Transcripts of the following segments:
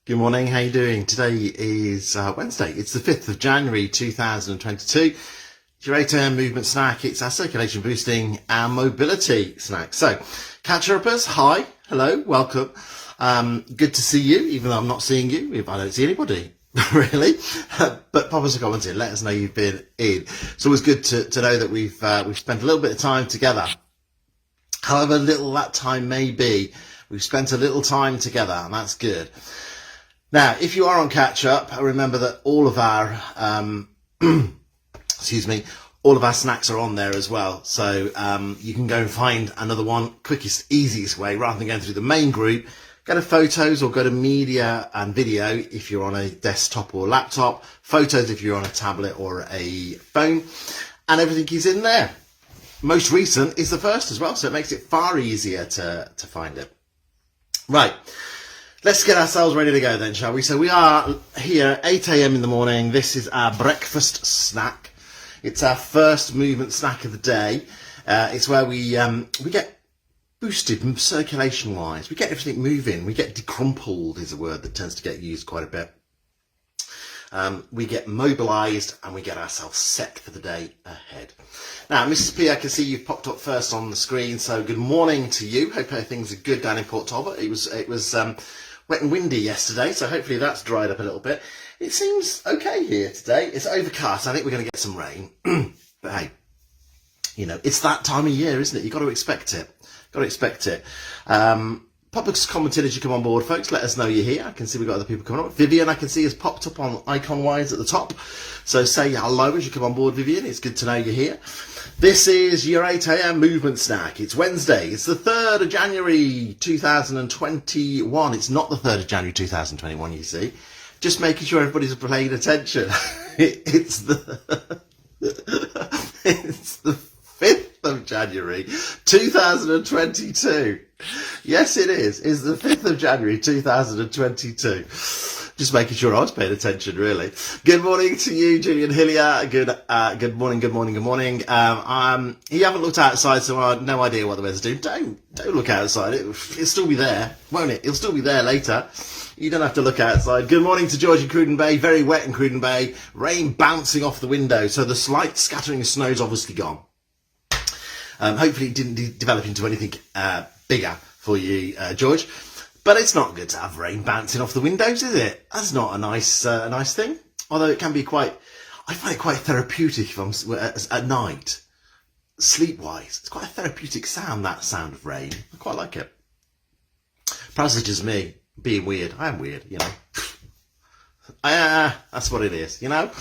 Good morning, how you doing? Today is Wednesday. It's the 5th of January 2022. It's your 8 a.m. movement snack. It's our circulation boosting and mobility snack. So, catch-uppers, hi, hello, welcome. Good to see you, even though I'm not seeing you, if I don't see anybody, really. But pop us a comment in, let us know you've been in. It's always good to know that we've spent a little bit of time together. However little that time may be, we've spent a little time together, and that's good. Now, if you are on catch up, remember that all of our, all of our snacks are on there as well. So you can go and find another one, quickest, easiest way, rather than going through the main group. Go to photos or go to media and video if you're on a desktop or laptop. Photos if you're on a tablet or a phone. And everything is in there. Most recent is the first as well, so it makes it far easier to find it. Right. Let's get ourselves ready to go then, shall we? So we are here, 8 a.m. in the morning. This is our breakfast snack. It's our first movement snack of the day. It's where we get boosted circulation-wise. We get everything moving. We get decrumpled is a word that tends to get used quite a bit. We get mobilised and we get ourselves set for the day ahead. Now, Mrs. P, I can see you've popped up first on the screen. So good morning to you. Hope things are good down in Port Talbot. It was wet and windy yesterday, so hopefully that's dried up a little bit. It seems okay here today. It's overcast. I think we're going to get some rain. But hey, you know, it's that time of year, isn't it? You've got to expect it. Pop us commented as you come on board, folks. Let us know you're here. I can see we've got other people coming up. Vivian, I can see, has popped up on icon-wise at the top. So say hello as you come on board, Vivian. It's good to know you're here. This is your 8 a.m. movement snack. It's Wednesday. It's the 3rd of January 2021. It's not the 3rd of January 2021, you see. Just making sure everybody's paying attention. It's the 5th of January 2022. Yes, it is. It's the 5th of January 2022. Just making sure I was paying attention, really. Good morning to you, Julian Hillier. Good morning. You haven't looked outside, so I have no idea what the weather's doing. Don't look outside. It'll still be there, won't it? It'll still be there later. You don't have to look outside. Good morning to George in Cruden Bay. Very wet in Cruden Bay. Rain bouncing off the window. So the slight scattering of snow is obviously gone. Hopefully it didn't develop into anything bigger for you, George. But it's not good to have rain bouncing off the windows, is it? That's not a nice thing. Although it can be I find it quite therapeutic if I'm at night, sleep-wise. It's quite a therapeutic sound, that sound of rain. I quite like it. Perhaps it's just me being weird. I am weird, you know. That's what it is, you know.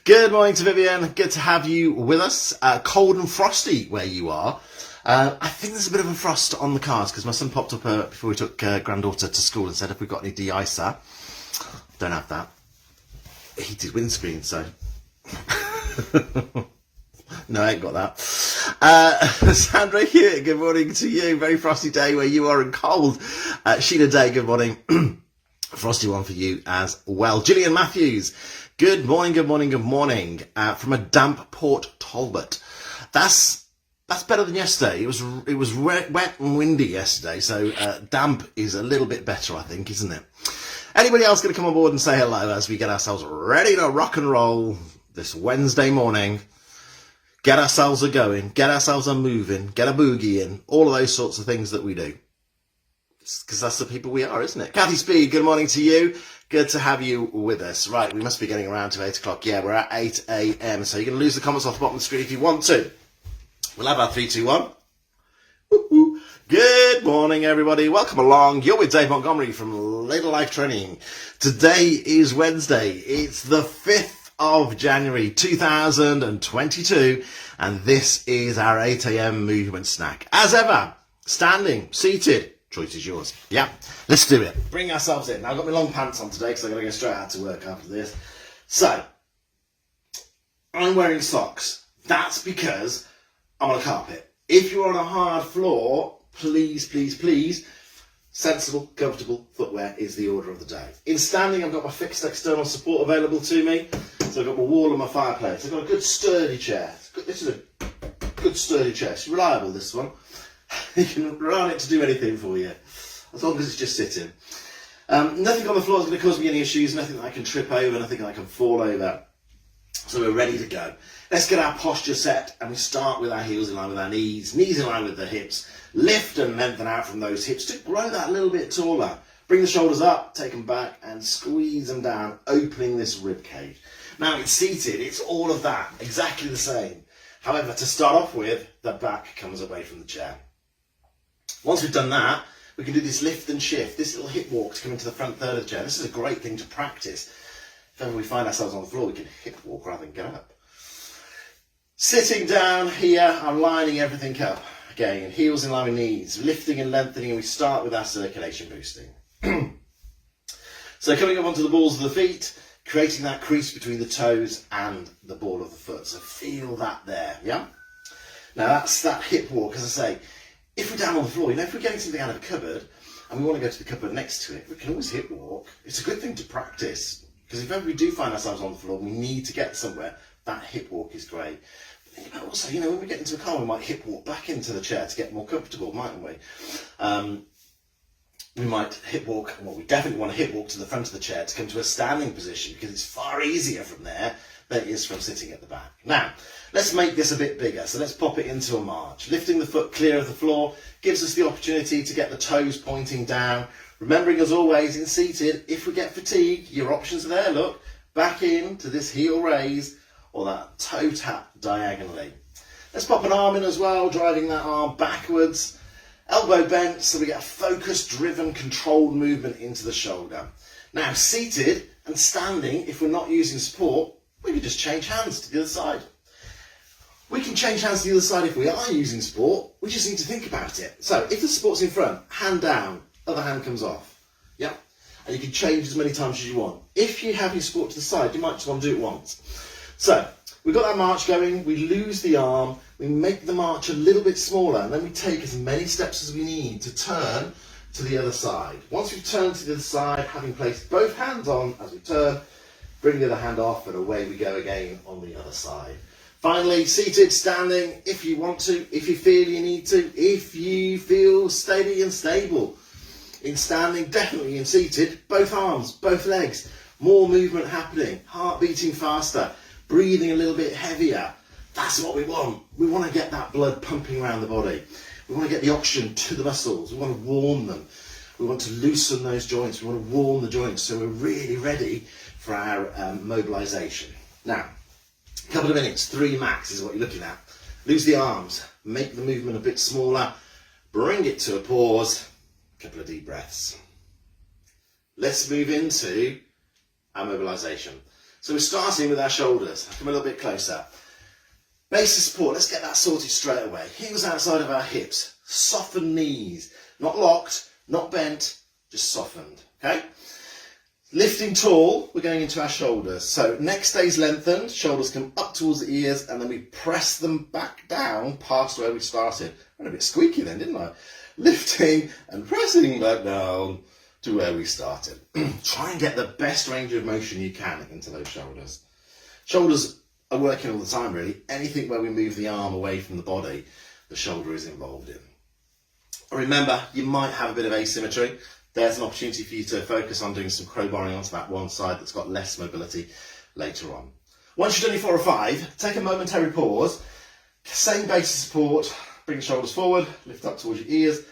Good morning to Vivian. Good to have you with us. Cold and frosty where you are. I think there's a bit of a frost on the cars because my son popped up before we took granddaughter to school and said, have we got any de-icer? Don't have that. Heated windscreen, so. No, I ain't got that. Sandra here, good morning to you. Very frosty day where you are and cold. Sheila Day, good morning. Frosty one for you as well. Gillian Matthews, good morning. From a damp Port Talbot. That's better than yesterday. It was wet and windy yesterday, so damp is a little bit better, I think, isn't it? Anybody else going to come on board and say hello as we get ourselves ready to rock and roll this Wednesday morning? Get ourselves a going, get ourselves a moving, get a boogie in, all of those sorts of things that we do. Because that's the people we are, isn't it? Kathy Speed, good morning to you. Good to have you with us. Right, we must be getting around to 8 o'clock. Yeah, we're at 8 a.m. So you're going to lose the comments off the bottom of the screen if you want to. We'll have our 3, 2, 1. Woo-hoo. Good morning, everybody. Welcome along. You're with Dave Montgomery from Later Life Training. Today is Wednesday. It's the 5th of January 2022. And this is our 8 a.m. movement snack. As ever, standing, seated. Choice is yours. Yeah, let's do it. Bring ourselves in. Now, I've got my long pants on today because I'm going to go straight out to work after this. So, I'm wearing socks. That's because I'm on a carpet. If you're on a hard floor, please, sensible, comfortable footwear is the order of the day. In standing, I've got my fixed external support available to me. So I've got my wall and my fireplace. I've got a good sturdy chair. This is a good sturdy chair. It's reliable, this one. You can rely on it to do anything for you, as long as it's just sitting. Nothing on the floor is going to cause me any issues, nothing that I can trip over, nothing that I can fall over. So we're ready to go. Let's get our posture set, and we start with our heels in line with our knees in line with the hips. Lift and lengthen out from those hips to grow that a little bit taller. Bring the shoulders up, take them back, and squeeze them down, opening this rib cage. Now it's seated, it's all of that, exactly the same. However, to start off with, the back comes away from the chair. Once we've done that, we can do this lift and shift, this little hip walk to come into the front third of the chair. This is a great thing to practice. If ever we find ourselves on the floor, we can hip walk rather than get up. Sitting down here, I'm lining everything up. Again, heels in line with knees, lifting and lengthening, and we start with our circulation boosting. So coming up onto the balls of the feet, creating that crease between the toes and the ball of the foot. So feel that there, yeah? Now that's that hip walk, as I say. If we're down on the floor, if we're getting something out of a cupboard and we want to go to the cupboard next to it, we can always hip walk. It's a good thing to practice, because if ever we do find ourselves on the floor, we need to get somewhere, that hip walk is great. But think about also, when we get into a car, we might hip walk back into the chair to get more comfortable, mightn't we? We might hip walk, well, we definitely want to hip walk to the front of the chair to come to a standing position, because it's far easier from there than it is from sitting at the back. Now, let's make this a bit bigger. So let's pop it into a march. Lifting the foot clear of the floor gives us the opportunity to get the toes pointing down. Remembering, as always, in seated, if we get fatigued, your options are there, look, back in to this heel raise or that toe tap diagonally. Let's pop an arm in as well, driving that arm backwards. Elbow bent, so we get a focused, driven, controlled movement into the shoulder. Now, seated and standing, if we're not using support, we can just change hands to the other side. We can change hands to the other side if we are using support. We just need to think about it. So, if the support's in front, hand down, other hand comes off. Yeah? And you can change as many times as you want. If you have your support to the side, you might just want to do it once. So, we've got that march going, we lose the arm, we make the march a little bit smaller, and then we take as many steps as we need to turn to the other side. Once we've turned to the other side, having placed both hands on as we turn, bring the other hand off, and away we go again on the other side. Finally, seated, standing, if you want to, if you feel you need to, if you feel steady and stable. In standing, definitely in seated, both arms, both legs, more movement happening, heart beating faster, breathing a little bit heavier. That's what we want. We want to get that blood pumping around the body. We want to get the oxygen to the muscles. We want to warm them. We want to loosen those joints. We want to warm the joints so we're really ready for our mobilisation. Now, a couple of minutes, 3 max is what you're looking at. Lose the arms, make the movement a bit smaller, bring it to a pause, a couple of deep breaths. Let's move into our mobilisation. So we're starting with our shoulders. Come a little bit closer. Base of support, let's get that sorted straight away. Heels outside of our hips, soften knees, not locked, not bent, just softened, okay? Lifting tall, we're going into our shoulders. So neck stays lengthened, shoulders come up towards the ears, and then we press them back down past where we started. I went a bit squeaky then, didn't I? Lifting and pressing back down to where we started. Try and get the best range of motion you can into those shoulders. Shoulders are working all the time, really. Anything where we move the arm away from the body, the shoulder is involved in. Remember, you might have a bit of asymmetry. There's an opportunity for you to focus on doing some crowbarring onto that one side that's got less mobility later on. Once you've done your 4 or 5, take a momentary pause. Same base of support. Bring the shoulders forward, lift up towards your ears,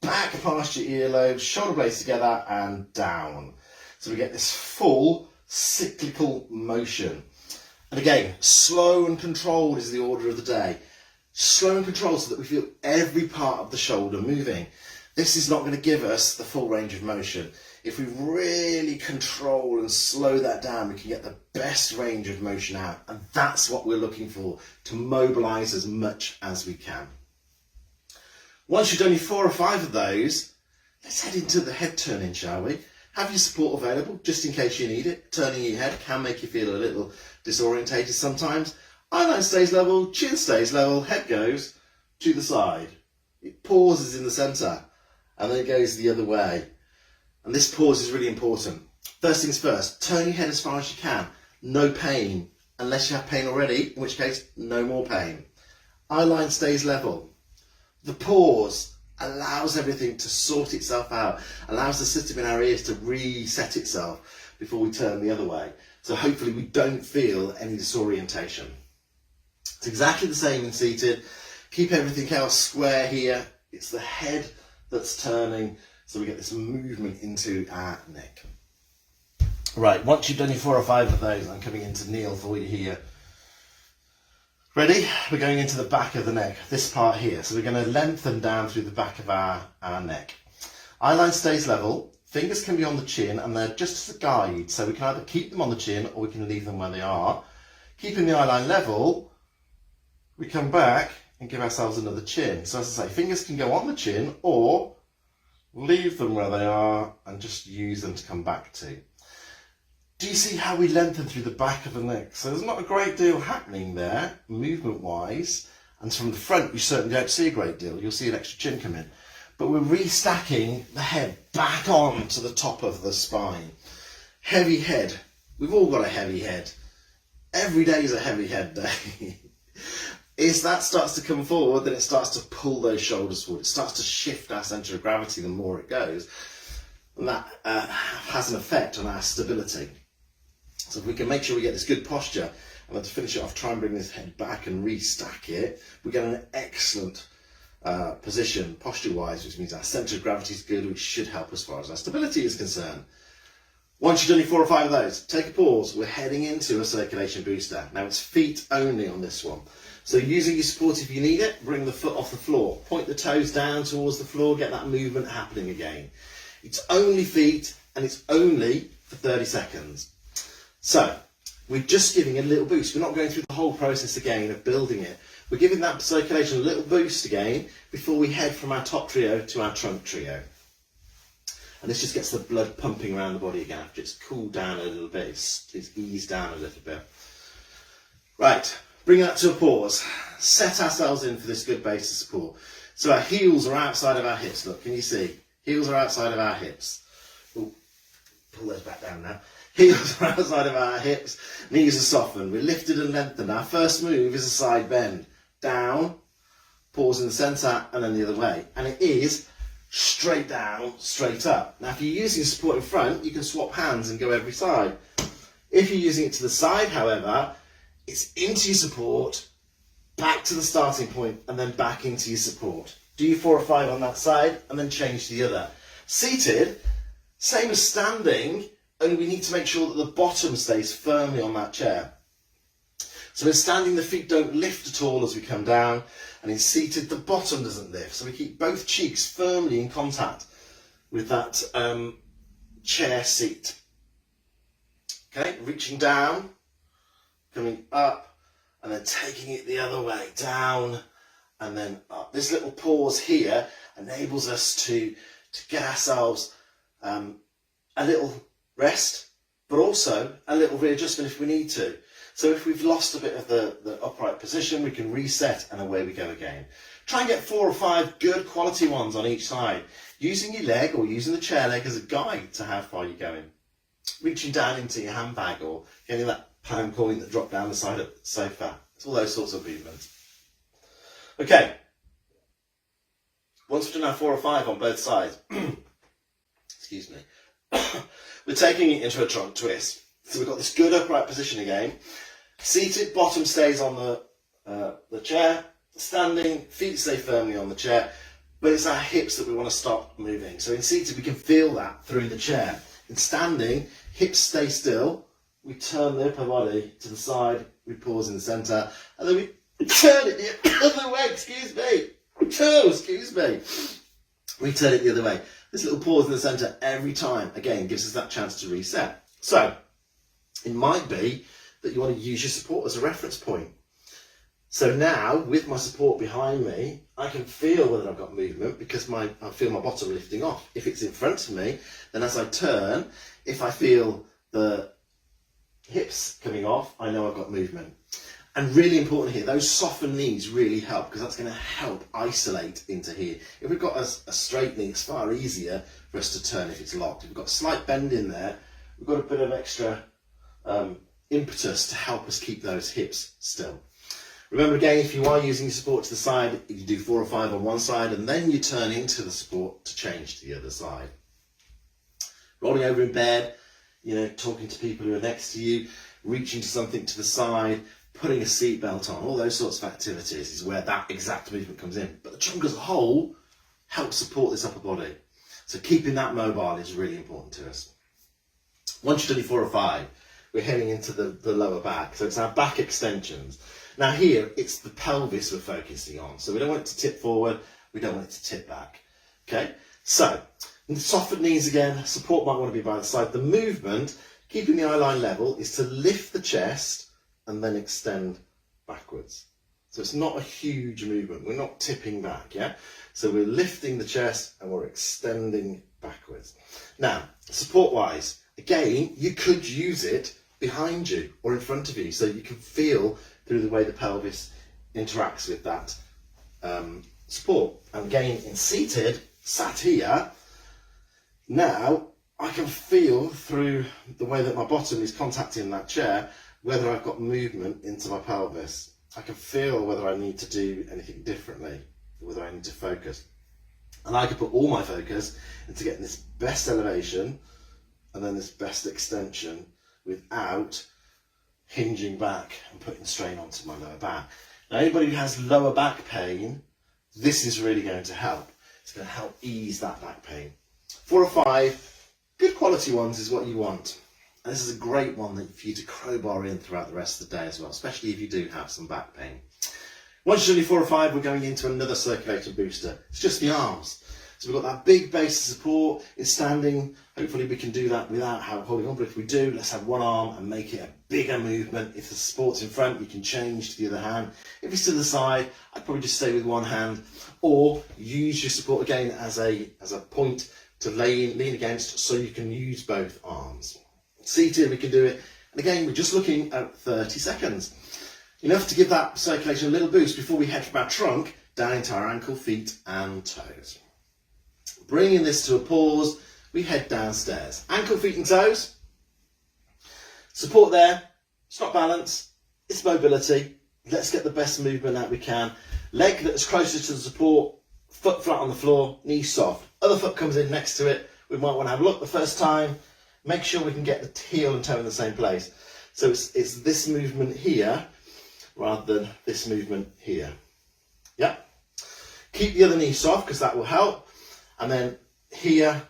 back past your earlobes, shoulder blades together and down. So we get this full cyclical motion. And again, slow and controlled is the order of the day. Slow and controlled so that we feel every part of the shoulder moving. This is not going to give us the full range of motion. If we really control and slow that down, we can get the best range of motion out. And that's what we're looking for, to mobilise as much as we can. Once you've done your 4 or 5 of those, let's head into the head turning, shall we? Have your support available, just in case you need it. Turning your head can make you feel a little disorientated sometimes. Eyeline stays level, chin stays level, head goes to the side. It pauses in the centre, and then it goes the other way. And this pause is really important. First things first, turn your head as far as you can. No pain, unless you have pain already, in which case, no more pain. Eyeline stays level. The pause, allows everything to sort itself out, allows the system in our ears to reset itself before we turn the other way. So hopefully we don't feel any disorientation. It's exactly the same in seated. Keep everything else square here. It's the head that's turning, so we get this movement into our neck. Right, once you've done your 4 or 5 of those, I'm coming into kneel for you here. Ready? We're going into the back of the neck, this part here. So we're going to lengthen down through the back of our neck. Eye line stays level. Fingers can be on the chin, and they're just as a guide. So we can either keep them on the chin or we can leave them where they are. Keeping the eye line level, we come back and give ourselves another chin. So as I say, fingers can go on the chin or leave them where they are and just use them to come back to. Do you see how we lengthen through the back of the neck? So there's not a great deal happening there, movement-wise. And from the front, you certainly don't see a great deal. You'll see an extra chin come in. But we're restacking the head back on to the top of the spine. Heavy head. We've all got a heavy head. Every day is a heavy head day. As that starts to come forward, then it starts to pull those shoulders forward. It starts to shift our centre of gravity the more it goes. And that has an effect on our stability. So if we can make sure we get this good posture, and then to finish it off, try and bring this head back and restack it, we get an excellent position posture-wise, which means our centre of gravity is good, which should help as far as our stability is concerned. Once you've done your 4 or 5 of those, take a pause. We're heading into a circulation booster. Now it's feet only on this one. So using your support if you need it, bring the foot off the floor. Point the toes down towards the floor, get that movement happening again. It's only feet, and it's only for 30 seconds. So we're just giving a little boost. We're not going through the whole process again of building it. We're giving that circulation a little boost again before we head from our top trio to our trunk trio. And this just gets the blood pumping around the body again after it's cooled down a little bit, it's eased down a little bit. Right, bring that to a pause. Set ourselves in for this good base of support. So our heels are outside of our hips. Look, can you see? Heels are outside of our hips. Ooh, pull those back down now. Heels are outside of our hips. Knees are softened. We're lifted and lengthened. Our first move is a side bend. Down, pause in the centre, and then the other way. And it is straight down, straight up. Now, if you're using support in front, you can swap hands and go every side. If you're using it to the side, however, it's into your support, back to the starting point, and then back into your support. Do your 4 or 5 on that side, and then change to the other. Seated, same as standing, only we need to make sure that the bottom stays firmly on that chair. So in standing, the feet don't lift at all as we come down, and in seated, the bottom doesn't lift. So we keep both cheeks firmly in contact with that chair seat. Okay, reaching down, coming up, and then taking it the other way, down, and then up. This little pause here enables us to get ourselves a little rest, but also a little readjustment if we need to. So if we've lost a bit of the upright position, we can reset and away we go again. Try and get 4 or 5 good quality ones on each side, using your leg or using the chair leg as a guide to how far you're going. Reaching down into your handbag or getting that pound coin that dropped down the side of the sofa. It's all those sorts of movements. Okay. Once we've done our 4 or 5 on both sides, excuse me, we're taking it into a trunk twist. So we've got this good upright position again. Seated, bottom stays on the chair. Standing, feet stay firmly on the chair. But it's our hips that we want to stop moving. So in seated, we can feel that through the chair. In standing, hips stay still. We turn the upper body to the side. We pause in the centre. And then we turn it the other way. Excuse me. Oh, excuse me. We turn it the other way. This little pause in the centre every time, again, gives us that chance to reset. So it might be that you want to use your support as a reference point. So now, with my support behind me, I can feel whether I've got movement because I feel my bottom lifting off. If it's in front of me, then as I turn, if I feel the hips coming off, I know I've got movement. And really important here, those softened knees really help because that's going to help isolate into here. If we've got a straight knee, it's far easier for us to turn if it's locked. If we've got a slight bend in there, we've got a bit of extra impetus to help us keep those hips still. Remember again, if you are using support to the side, you do 4 or 5 on one side and then you turn into the support to change to the other side. Rolling over in bed, talking to people who are next to you, reaching to something to the side, putting a seatbelt on, all those sorts of activities is where that exact movement comes in. But the trunk as a whole helps support this upper body. So keeping that mobile is really important to us. Once you've done your 4 or 5, we're heading into the lower back. So it's our back extensions. Now here, it's the pelvis we're focusing on. So we don't want it to tip forward, we don't want it to tip back. Okay, so Soffit knees again, support might want to be by the side. The movement, keeping the eye line level, is to lift the chest and then extend backwards. So it's not a huge movement, we're not tipping back, yeah? So we're lifting the chest and we're extending backwards. Now, support-wise, again, you could use it behind you or in front of you so you can feel through the way the pelvis interacts with that support. And again, in seated, sat here, now I can feel through the way that my bottom is contacting that chair whether I've got movement into my pelvis. I can feel whether I need to do anything differently, whether I need to focus. And I can put all my focus into getting this best elevation and then this best extension without hinging back and putting strain onto my lower back. Now, anybody who has lower back pain, this is really going to help. It's going to help ease that back pain. 4 or 5 good quality ones is what you want. And this is a great one for you to crowbar in throughout the rest of the day as well, especially if you do have some back pain. Once you've done your 4 or 5, we're going into another circulation booster. It's just the arms. So we've got that big base of support in standing. Hopefully we can do that without holding on, but if we do, let's have one arm and make it a bigger movement. If the support's in front, you can change to the other hand. If it's to the side, I'd probably just stay with one hand, or use your support again as a point to lean against so you can use both arms. Seated, we can do it. And again, we're just looking at 30 seconds. Enough to give that circulation a little boost before we head from our trunk down into our ankle, feet and toes. Bringing this to a pause, we head downstairs. Ankle, feet and toes. Support there. It's not balance, it's mobility. Let's get the best movement out we can. Leg that's closer to the support, foot flat on the floor, knee soft. Other foot comes in next to it. We might want to have a look the first time. Make sure we can get the heel and toe in the same place. So it's this movement here rather than this movement here. Yeah. Keep the other knee soft because that will help. And then here,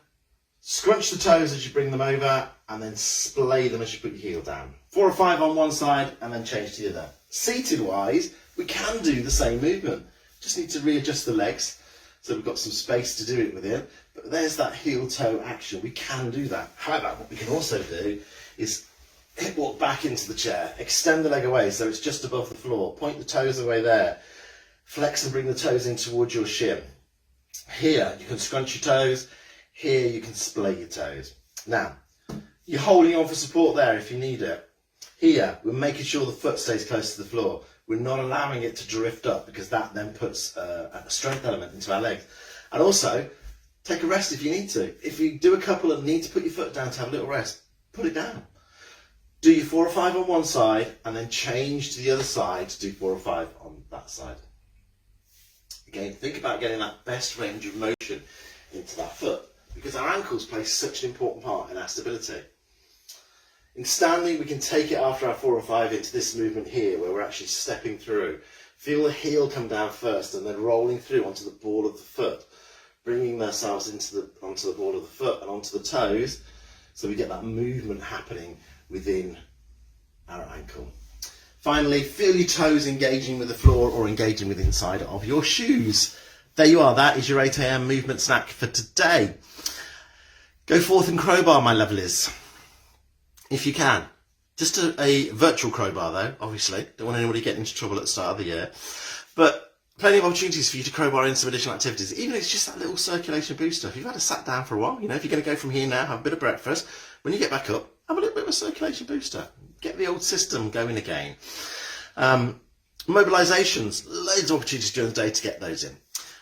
scrunch the toes as you bring them over and then splay them as you put your heel down. 4 or 5 on one side and then change to the other. Seated wise, we can do the same movement. Just need to readjust the legs so we've got some space to do it within. But there's that heel toe action. We can do that. However, what we can also do is hip walk back into the chair, extend the leg away so it's just above the floor, point the toes away there, flex and bring the toes in towards your shin. Here you can scrunch your toes, here you can splay your toes. Now, you're holding on for support there if you need it. Here, we're making sure the foot stays close to the floor. We're not allowing it to drift up because that then puts a strength element into our legs. And also, take a rest if you need to. If you do a couple and need to put your foot down to have a little rest, put it down. Do your 4 or 5 on one side and then change to the other side to do 4 or 5 on that side. Again, think about getting that best range of motion into that foot because our ankles play such an important part in our stability. In standing, we can take it after our 4 or 5 into this movement here where we're actually stepping through. Feel the heel come down first and then rolling through onto the ball of the foot, bringing ourselves onto the ball of the foot and onto the toes so we get that movement happening within our ankle. Finally, feel your toes engaging with the floor or engaging with the inside of your shoes. There you are, that is your 8 AM movement snack for today. Go forth and crowbar, my lovelies, if you can. Just a virtual crowbar though, obviously. Don't want anybody getting into trouble at the start of the year. But plenty of opportunities for you to crowbar in some additional activities, even if it's just that little circulation booster. If you've had a sat down for a while, if you're going to go from here now, have a bit of breakfast, when you get back up, have a little bit of a circulation booster. Get the old system going again. Mobilisations, loads of opportunities during the day to get those in.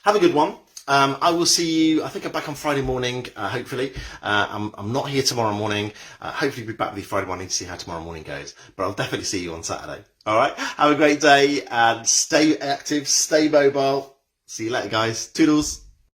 Have a good one. I will see you, I think I'm back on Friday morning, hopefully. I'm not here tomorrow morning. Hopefully be back with you Friday morning to see how tomorrow morning goes. But I'll definitely see you on Saturday. All right? Have a great day and stay active, stay mobile. See you later, guys. Toodles.